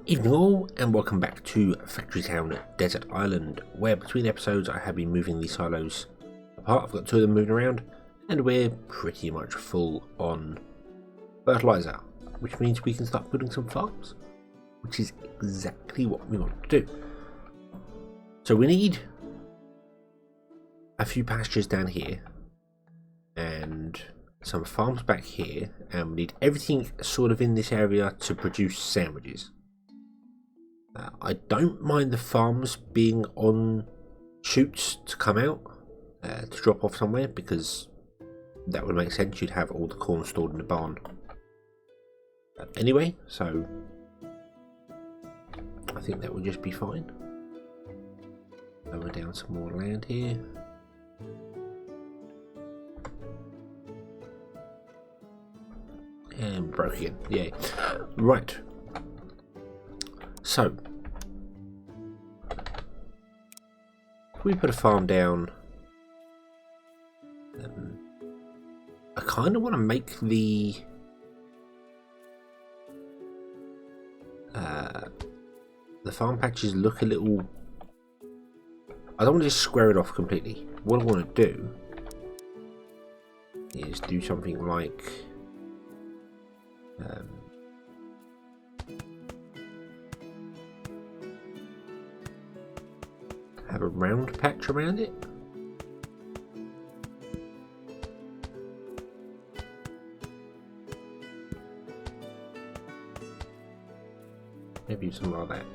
Evening all, and welcome back to Factory Town Desert Island, where between episodes I have been moving these silos apart. I've got two of them moving around, and we're pretty much full on fertilizer, which means we can start building some farms, which is exactly what we want to do. So we need a few pastures down here, and some farms back here, and we need everything sort of in this area to produce sandwiches. I don't mind the farms being on chutes to come out, to drop off somewhere, because that would make sense. You'd have all the corn stored in the barn. Anyway, so I think that would just be fine. Lower down some more land here. And broke again. Yay. Right. So, if we put a farm down, I kind of want to make the farm patches look a little. I don't want to just square it off completely. What I want to do is do something like have a round patch around it. Maybe something like that.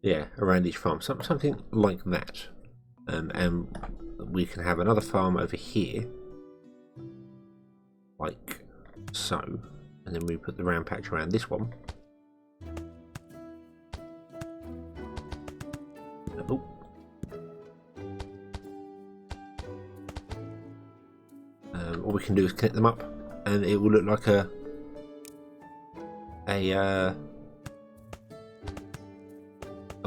Yeah, around each farm, something like that, and we can have another farm over here, like so, and then we put the round patch around this one. Oh. All we can do is connect them up, and it will look like a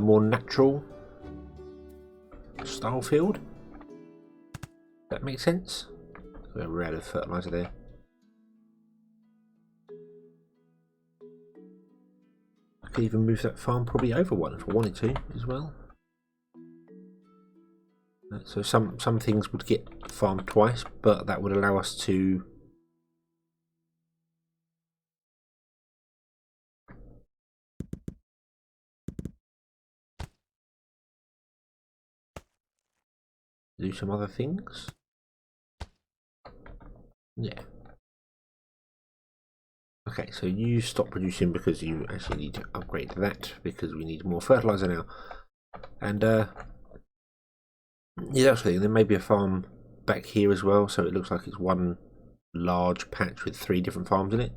more natural style field. That makes sense. We're out of fertilizer there. I could even move that farm probably over one if I wanted to as well. So some things would get farmed twice, but that would allow us to do some other things. Yeah. Okay, so you stop producing because you actually need to upgrade that because we need more fertilizer now. And yeah, that's the thing. There may be a farm back here as well, so it looks like it's one large patch with 3 different farms in it.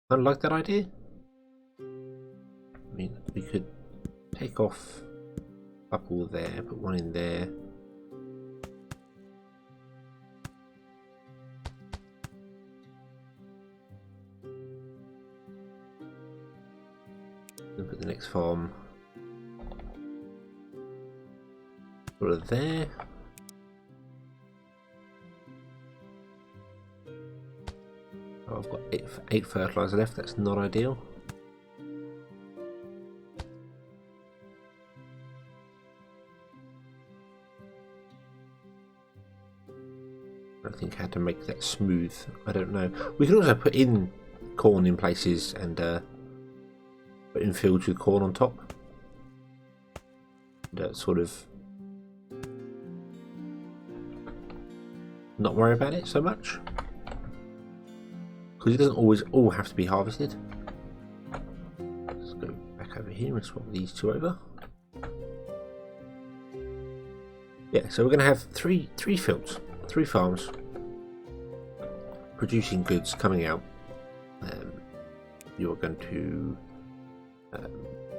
I like that idea. I mean, we could take off a couple there, put one in there. Look at the next farm. Put it there. Oh, I've got 8 fertilizer left. That's not ideal. I think how to make that smooth. I don't know. We can also put in corn in places and put in fields with corn on top. Sort of not worry about it so much, because it doesn't always all have to be harvested. Let's go back over here and swap these two over. Yeah, so we're going to have three fields, 3 farms producing goods coming out. You're going to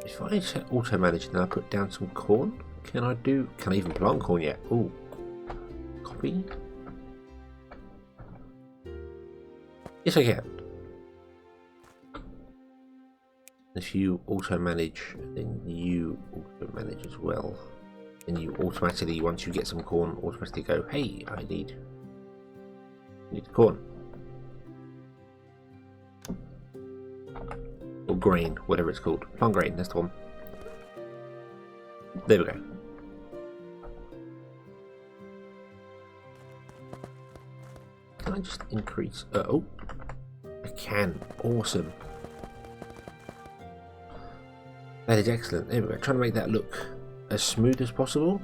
if I set auto manage and I put down some corn, can I even plant corn yet? Oh, copy. Yes, I can. If you auto manage, then you auto manage as well. and you automatically, once you get some corn, automatically go, hey, I need corn. Or grain, whatever it's called. Plant grain, that's the one. There we go. Can I just increase? Oh, I can. Awesome. That is excellent. There we go. Trying to make that look as smooth as possible.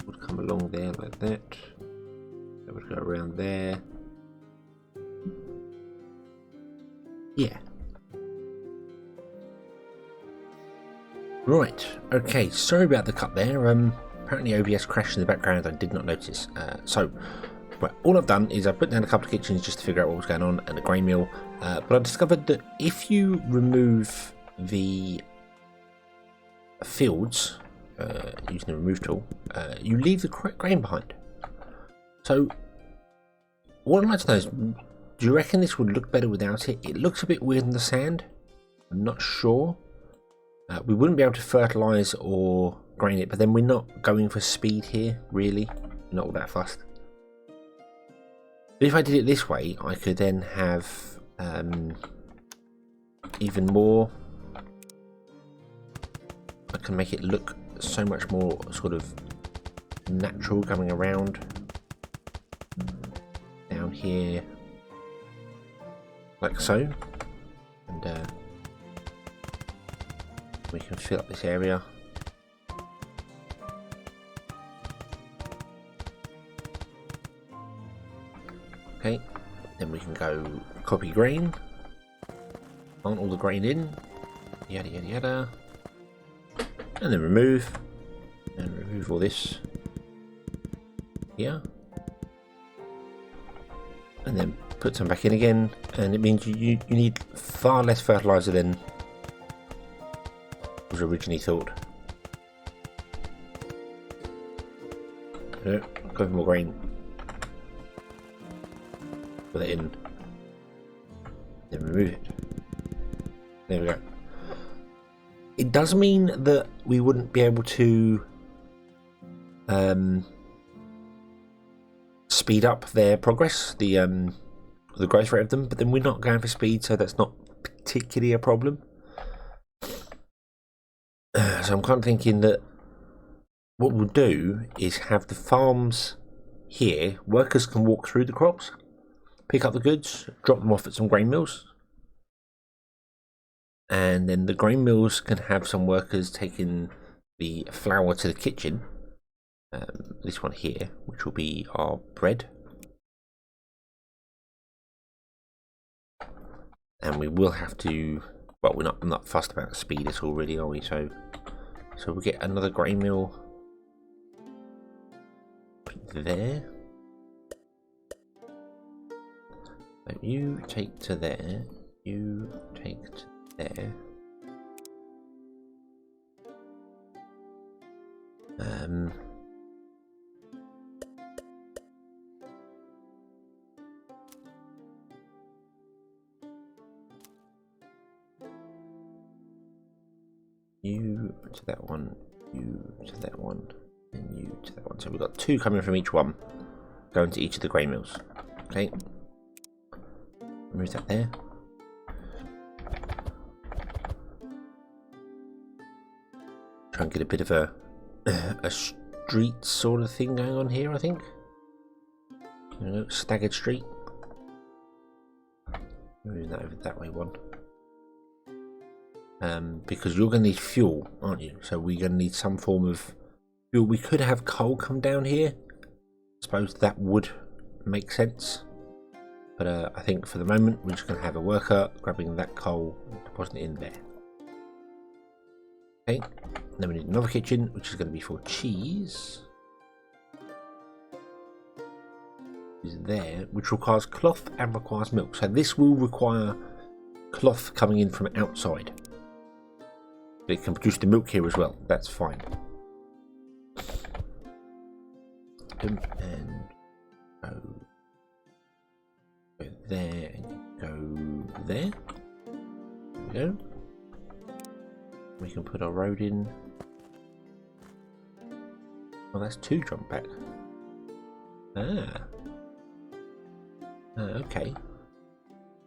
Would come along there like that. That would go around there. Yeah. Right. Okay. Sorry about the cut there. Apparently OBS crashed in the background. I did not notice. Right, all I've done is I've put down a couple of kitchens just to figure out what was going on, and a grain mill. But I discovered that if you remove the fields using the remove tool, you leave the grain behind. So what I'd like to know is, do you reckon this would look better without it? It looks a bit weird in the sand. I'm not sure. We wouldn't be able to fertilise or grain it, but then we're not going for speed here, really. Not all that fussed. But if I did it this way, I could then have even more. I can make it look so much more sort of natural coming around down here, like so, and we can fill up this area. Okay, then we can go copy grain, plant all the grain in, yada yada yada, and then remove all this here, and then put some back in again, and it means you need far less fertilizer than was originally thought. Go for more grain. Put it in, then remove it. There we go. It does mean that we wouldn't be able to speed up their progress, the growth rate of them, but then we're not going for speed, so that's not particularly a problem. So I'm kind of thinking that what we'll do is have the farms here. Workers can walk through the crops, pick up the goods, drop them off at some grain mills, and then the grain mills can have some workers taking the flour to the kitchen. This one here, which will be our bread, and we will have to. Well, I'm not fussed about the speed at all, really, are we? So we'll get another grain mill there. So you take to there. You take to there. You to that one, you to that one, and you to that one. So we've got two coming from each one, going to each of the grain mills. Okay. Remove that there. Try and get a bit of a street sort of thing going on here, I think. You know, staggered street. Move that over that way one. Because you're going to need fuel, aren't you? So we're going to need some form of fuel. We could have coal come down here. I suppose that would make sense. But I think for the moment we're just going to have a worker grabbing that coal and depositing it in there. Okay, then we need another kitchen, which is going to be for cheese. Is there, which requires cloth and requires milk. So this will require cloth coming in from outside. But it can produce the milk here as well. That's fine. And go there and go there. There we go. We can put our road in. Well, that's 2 jump back. Okay.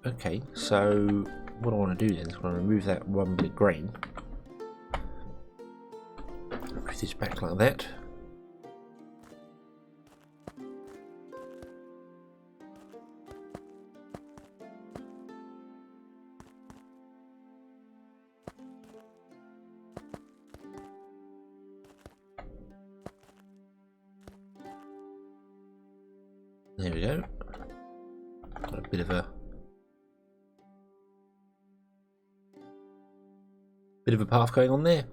Okay, so what I want to do then is I want to remove that one bit of grain. Move this back like that. There we go. Got a bit of a path going on there.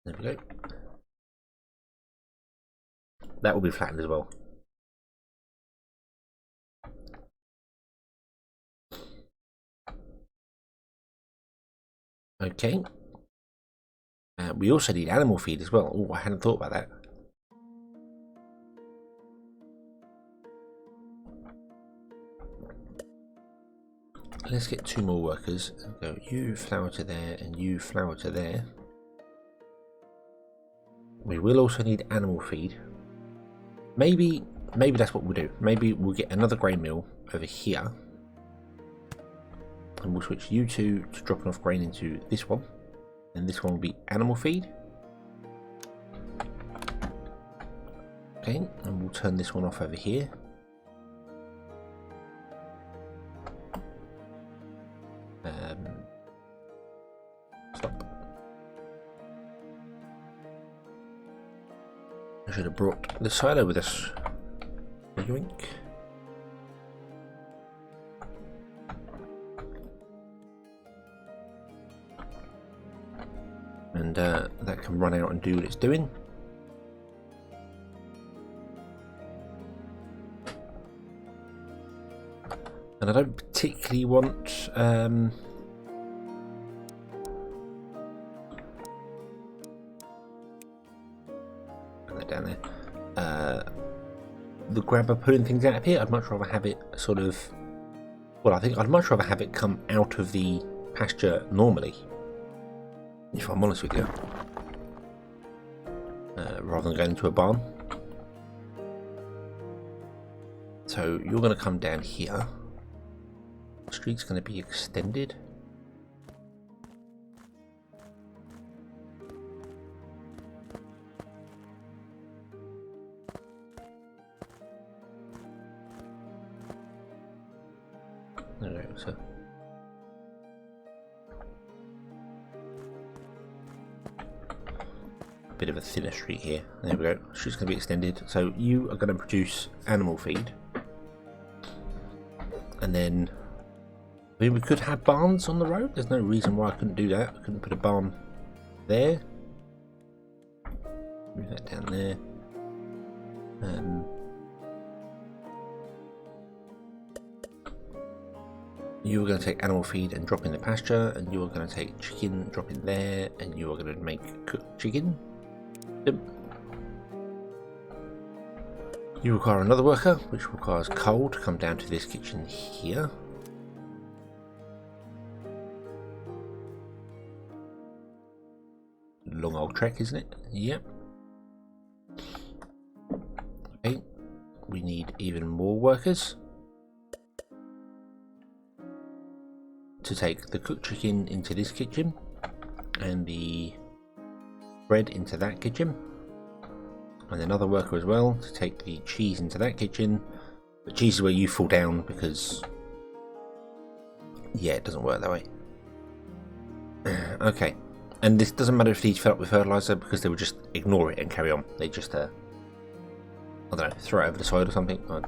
There we go. That will be flattened as well. Okay. We also need animal feed as well. Oh, I hadn't thought about that. Let's get 2 more workers. Go, you flower to there and you flower to there. We will also need animal feed. Maybe that's what we'll do. Maybe we'll get another grain mill over here. And we'll switch you two to dropping off grain into this one. And this one will be animal feed. Okay, and we'll turn this one off over here. Stop. I should have brought the silo with us. Yoink. And that can run out and do what it's doing. And I don't particularly want put that down there. The grabber pulling things out of here. I'd much rather have it sort of, well, I think I'd much rather have it come out of the pasture normally, if I'm honest with you, rather than going into a barn. So you're going to come down here. The street's going to be extended. There we go, so a bit of a thinner street here. There we go. Street's going to be extended. So you are going to produce animal feed. And then, I mean, we could have barns on the road. There's no reason why I couldn't do that. I couldn't put a barn there. Move that down there. You are going to take animal feed and drop in the pasture, and you are going to take chicken, drop in there, and you are going to make cooked chicken. Yep. You require another worker, which requires coal to come down to this kitchen here. Long old trek, isn't it? Yep. Okay. We need even more workers to take the cooked chicken into this kitchen and the bread into that kitchen, and another worker as well to take the cheese into that kitchen. But cheese is where you fall down because, yeah, it doesn't work that way. Okay, and this doesn't matter if these fill up with fertilizer because they would just ignore it and carry on. They just I don't know, throw it over the side or something. I'm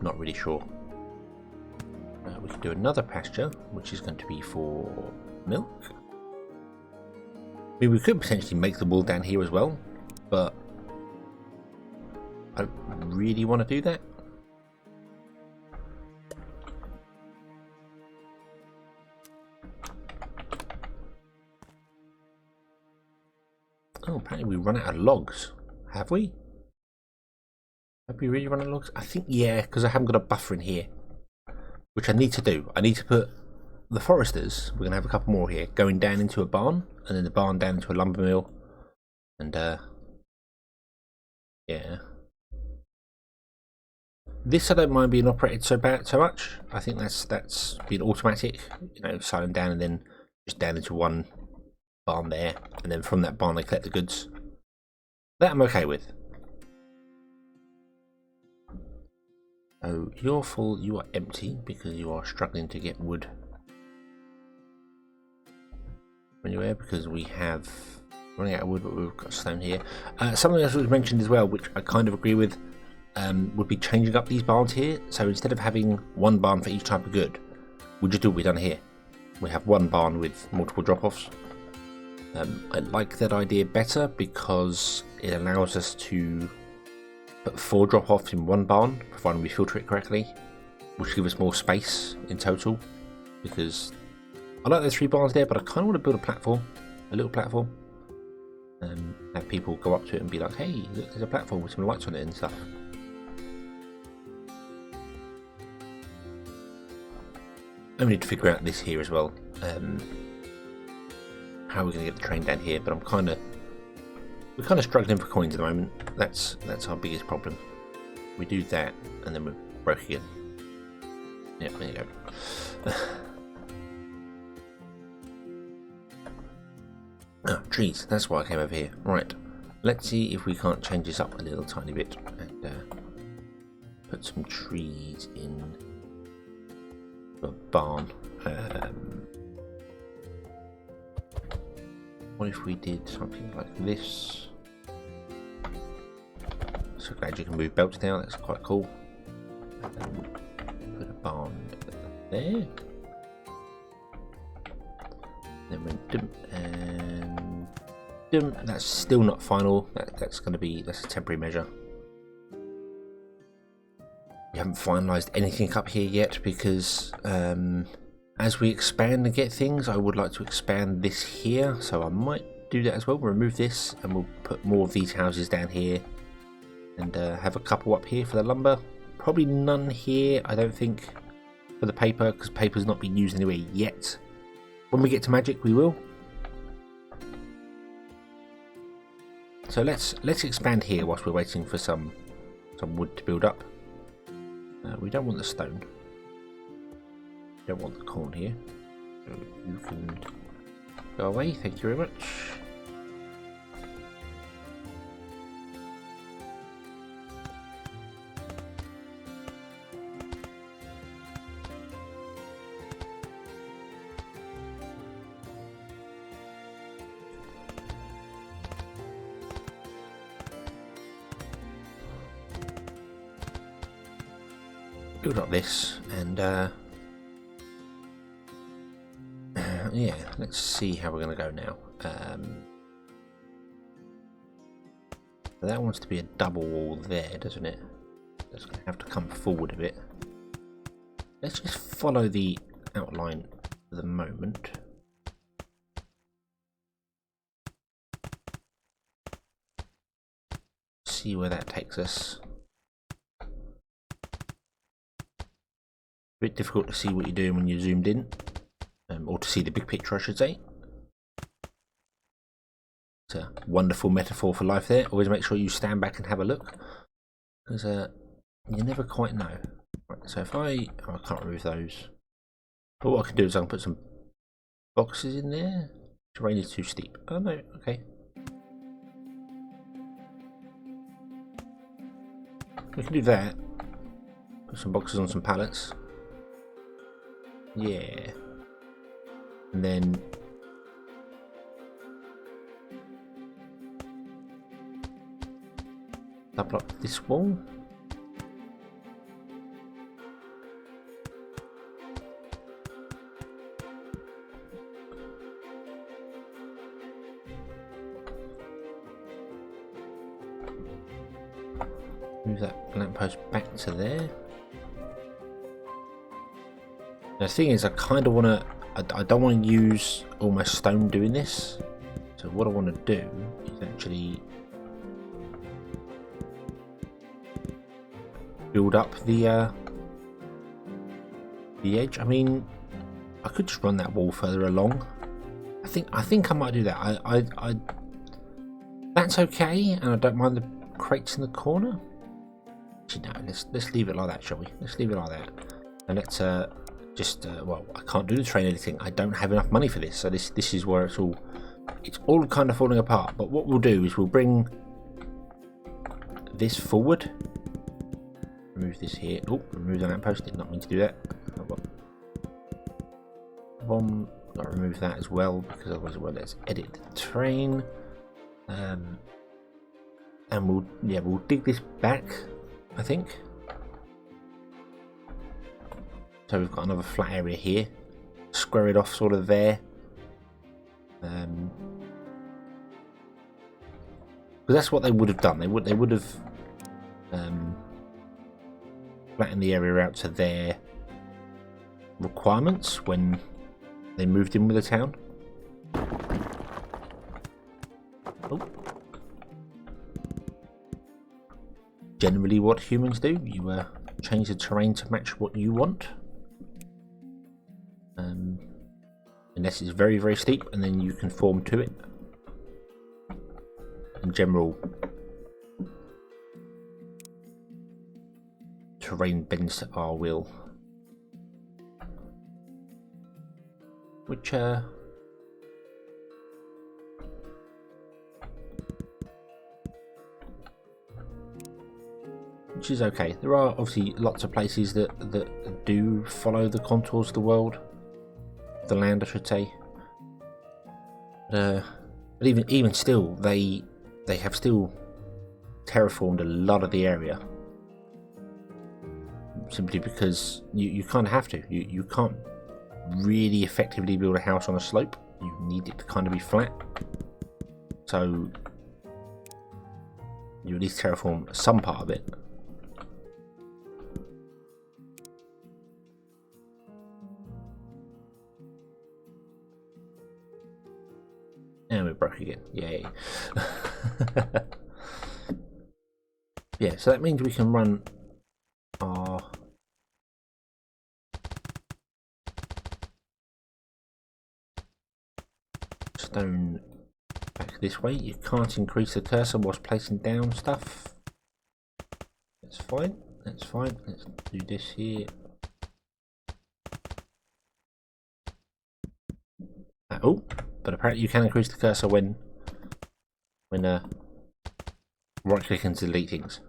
not really sure. We can do another pasture, which is going to be for milk. I mean, we could potentially make the wool down here as well, but I don't really want to do that. Oh, apparently we run out of logs. Have we? Have we really run out of logs? I think, yeah, because I haven't got a buffer in here. Which I need to do. I need to put the foresters, we're going to have a couple more here, going down into a barn, and then the barn down into a lumber mill. And, yeah. This I don't mind being operated so much. I think that's been automatic, you know, silent down and then just down into one barn there, and then from that barn they collect the goods. That I'm okay with. Oh, you're full, you are empty because you are struggling to get wood anywhere because we have running out of wood, but we've got stone here. Something else was mentioned as well, which I kind of agree with, would be changing up these barns here. So instead of having one barn for each type of good, we just do what we've done here. We have one barn with multiple drop-offs. I like that idea better because it allows us to put 4 drop-offs in one barn, providing we filter it correctly, which gives us more space in total. Because I like those 3 barns there, but I kind of want to build a platform, a little platform, and have people go up to it and be like, hey, look, there's a platform with some lights on it and stuff. I need to figure out this here as well. How we're going to get the train down here, but we're kind of struggling for coins at the moment. That's our biggest problem. We do that, and then we're broke again. Yeah, there you go. Oh, trees. That's why I came over here. Right. Let's see if we can't change this up a little tiny bit and put some trees in a barn. What if we did something like this? So glad you can move belts now, that's quite cool. Put a barn there. Then went dum and dum. That's still not final. That's a temporary measure. We haven't finalised anything up here yet because as we expand and get things, I would like to expand this here, so I might do that as well. We'll remove this and we'll put more of these houses down here and have a couple up here for the lumber. Probably none here, I don't think, for the paper, because paper's not been used anywhere yet. When we get to magic, we will. So let's expand here whilst we're waiting for some wood to build up. We don't want the stone. Don't want the corn here. So you can go away, thank you very much. Build up this and yeah, let's see how we're going to go now. That wants to be a double wall there, doesn't it? That's going to have to come forward a bit. Let's just follow the outline for the moment. See where that takes us. A bit difficult to see what you're doing when you're zoomed in. Or to see the big picture, I should say. It's a wonderful metaphor for life there. Always make sure you stand back and have a look, because you never quite know. Right, so if I can't remove those, but what I can do is I can put some boxes in there. Terrain is too steep. Oh no, okay. We can do that. Put some boxes on some pallets. Yeah. And then double up this wall. Move that lamppost back to there. The thing is, I kind of want to. I don't want to use all my stone doing this. So what I want to do is actually build up the edge. I mean, I could just run that wall further along. I think I might do that. I that's okay, and I don't mind the crates in the corner. Actually, no, let's leave it like that, shall we? Let's leave it like that, and let's well, I can't do the train editing. I don't have enough money for this, so this is where it's all kind of falling apart. But what we'll do is we'll bring this forward. Remove this here. Oh, remove the lamppost. Did not mean to do that. Bomb. Got to remove that as well because otherwise it won't let us edit the train. And we'll dig this back, I think. So we've got another flat area here. Square it off sort of there. Because that's what they would have done. They would have flattened the area out to their requirements when they moved in with the town. Oh. Generally what humans do, you change the terrain to match what you want. Unless it's very, very steep, and then you conform to it. In general, terrain bends to our will. Which is okay. There are obviously lots of places that do follow the contours of the world, the land, I should say. But even still, they have still terraformed a lot of the area, simply because you kind of have to. You can't really effectively build a house on a slope. You need it to kind of be flat. So you at least terraform some part of it. And we're broke again. Yay. Yeah, so that means we can run our stone back this way. You can't increase the cursor whilst placing down stuff. That's fine. That's fine. Let's do this here. Oh, but apparently you can increase the cursor when right click and delete things.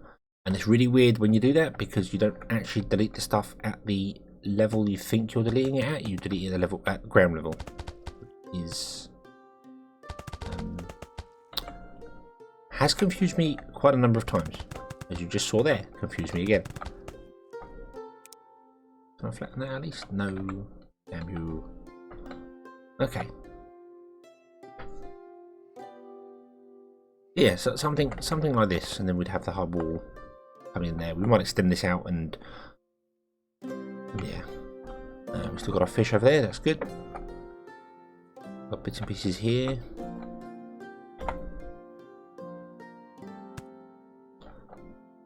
And it's really weird when you do that because you don't actually delete the stuff at the level you think you're deleting it at. You delete it at ground level. Is has confused me quite a number of times, as you just saw there. Confused me again. Can I flatten that at least? No. Damn you. Okay. Yeah, so something like this, and then we'd have the hub wall coming in there. We might extend this out, and yeah, we've still got our fish over there. That's good. Got bits and pieces here.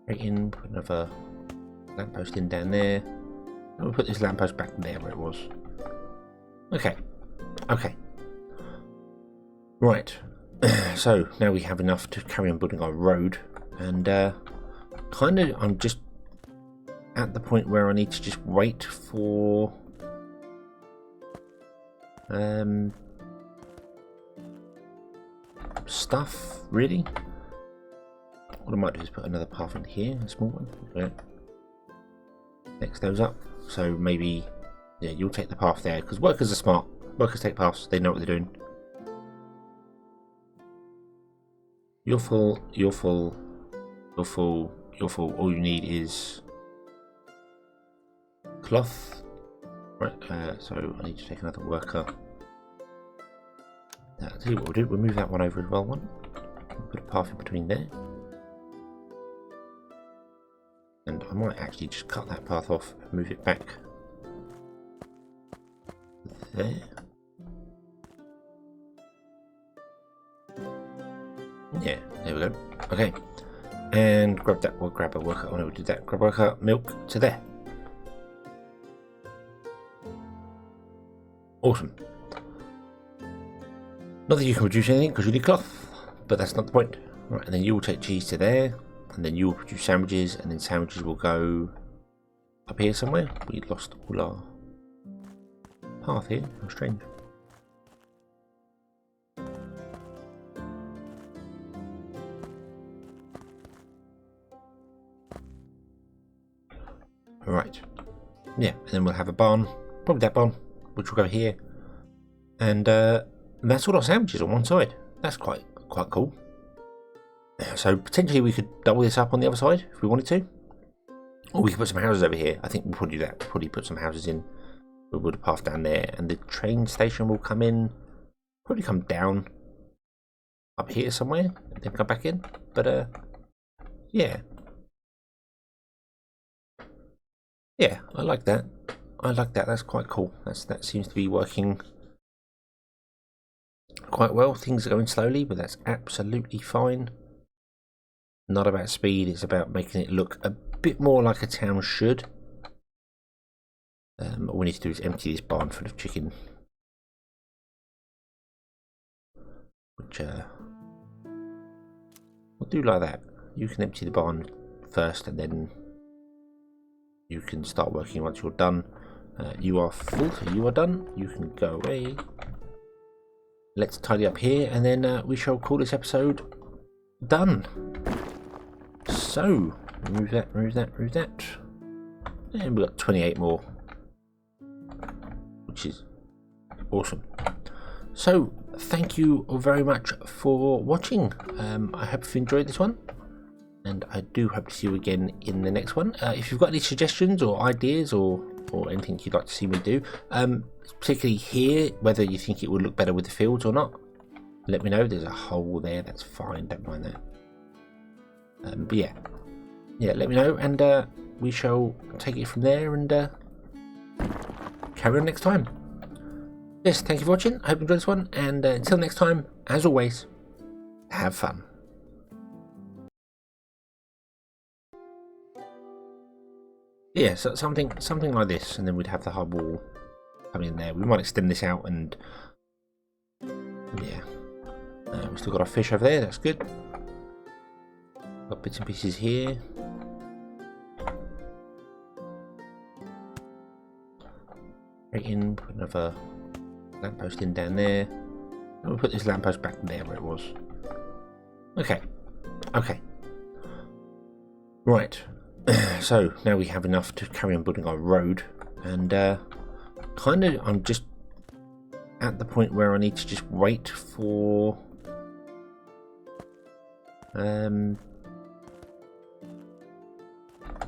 Right in, put another lamppost in down there. And we'll put this lamppost back there where it was. Okay. Okay. Right. So now we have enough to carry on building our road, and kind of I'm just at the point where I need to just wait for stuff, really. What I might do is put another path in here, a small one. Okay. Next those up, so maybe yeah, you'll take the path there, because workers are smart. Workers take paths, they know what they're doing. You're full, you're full, you're full, you're full. All you need is cloth. Right, so I need to take another worker. I'll tell you what we'll do, we'll move that one over as well. Put a path in between there. And I might actually just cut that path off and move it back there. Yeah, there we go. Okay, and grab that. We'll grab a worker. Oh no, we did that. Grab worker milk to there. Awesome. Not that you can produce anything because you need cloth, but that's not the point. Right, and then you will take cheese to there, and then you will produce sandwiches, and then sandwiches will go up here somewhere. We lost all our path here. How strange. Right. Yeah, and then we'll have a barn, probably that barn, which will go here, and that's all our sandwiches on one side. That's quite cool. So potentially we could double this up on the other side if we wanted to, or we could put some houses over here. I think we'll probably do that. We'll probably put some houses in. We'll put a path down there, and the train station will come in. Probably come down up here somewhere, and then come back in. But yeah. Yeah, I like that. I like that. That's quite cool. That seems to be working quite well. Things are going slowly, but that's absolutely fine. Not about speed. It's about making it look a bit more like a town should. What we need to do is empty this barn full of chicken, which we'll do like that. You can empty the barn first, and then you can start working once you're done. You are full, so you are done. You can go away. Let's tidy up here, and then we shall call this episode done. So, remove that, remove that, remove that. And we've got 28 more, which is awesome. So, thank you very much for watching. I hope you've enjoyed this one, and I do hope to see you again in the next one. If you've got any suggestions or ideas or anything you'd like to see me do, particularly here, whether you think it would look better with the fields or not, let me know. There's a hole there, that's fine, don't mind that. But yeah, let me know, and we shall take it from there and carry on next time. Yes, thank you for watching. I hope you enjoyed this one, and until next time, as always, have fun. Yeah, so something like this, and then we'd have the hard wall coming in there. We might extend this out, and yeah, we've still got our fish over there. That's good. Got bits and pieces here. Right in, put another lamppost in down there. And we'll put this lamppost back there where it was. Okay. Right. So now we have enough to carry on building our road, and I'm just at the point where I need to just wait for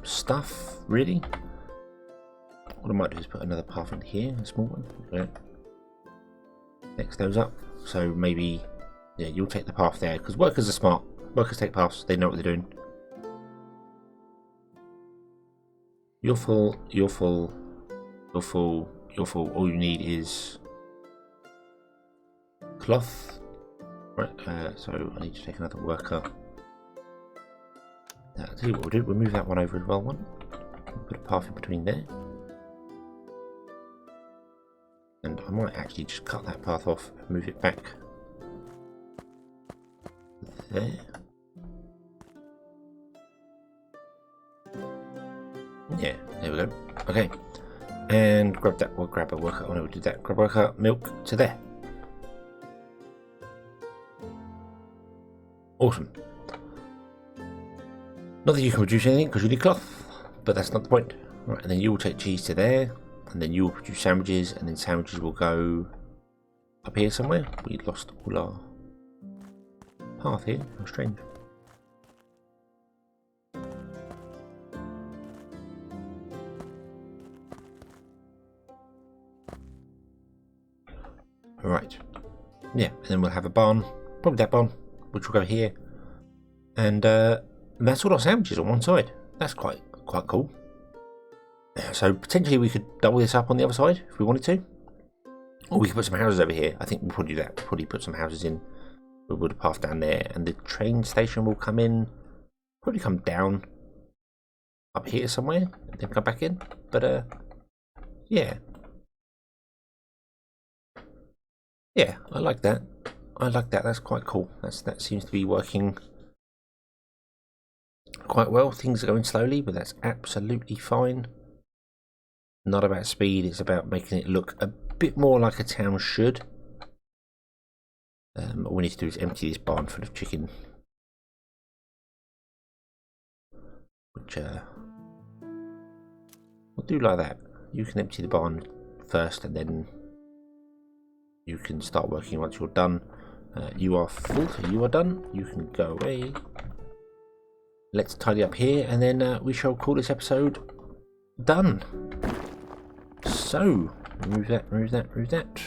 stuff, really. What I might do is put another path in here, a small one. Okay. Next those up. So maybe, yeah, you'll take the path there, because workers are smart. Workers take paths, they know what they're doing. You're full, you're full, you're full, you're full. All you need is cloth. Right, so I need to take another worker. I'll tell you what we'll do, we'll move that one over as well. We'll put a path in between there. And I might actually just cut that path off and move it back there. Yeah, there we go. Okay, and grab that. We'll grab a worker. Oh no, we did that. Grab worker milk to there. Awesome. Not that you can produce anything because you need cloth, but that's not the point. Right, and then you will take cheese to there, and then you will produce sandwiches, and then sandwiches will go up here somewhere. We lost all our path here. How strange. Right. Yeah, and then we'll have a barn, probably that barn, which will go here, and that's all our sandwiches on one side. That's quite quite cool. So potentially we could double this up on the other side if we wanted to. Or we could put some houses over here. I think we'll probably do that. We'll probably put some houses in. We'll put a path down there. And the train station will come in. Probably come down up here somewhere. And then come back in. But yeah. Yeah, I like that. I like that. That's quite cool. That seems to be working quite well. Things are going slowly, but that's absolutely fine. Not about speed, it's about making it look a bit more like a town should. All we need to do is empty this barn full of chicken. Which we'll do like that. You can empty the barn first and then you can start working once you're done. You are full, so you are done. You can go away. Let's tidy up here and then we shall call this episode done. So, remove that, remove that, remove that.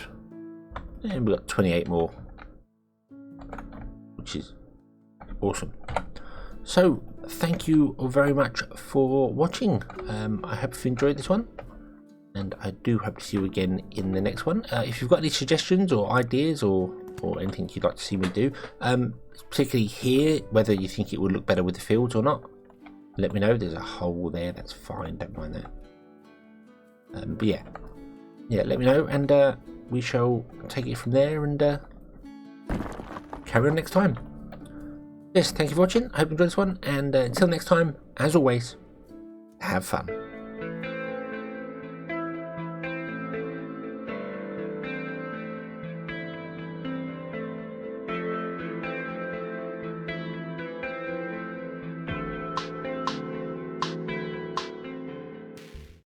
And we've got 28 more. Which is awesome. So, thank you very much for watching. I hope you enjoyed this one. And I do hope to see you again in the next one. If you've got any suggestions or ideas or anything you'd like to see me do, particularly here, whether you think it would look better with the fields or not, let me know. There's a hole there, that's fine, don't mind that. But yeah, let me know, and we shall take it from there and carry on next time. Yes, thank you for watching. I hope you enjoyed this one, and until next time, as always, have fun.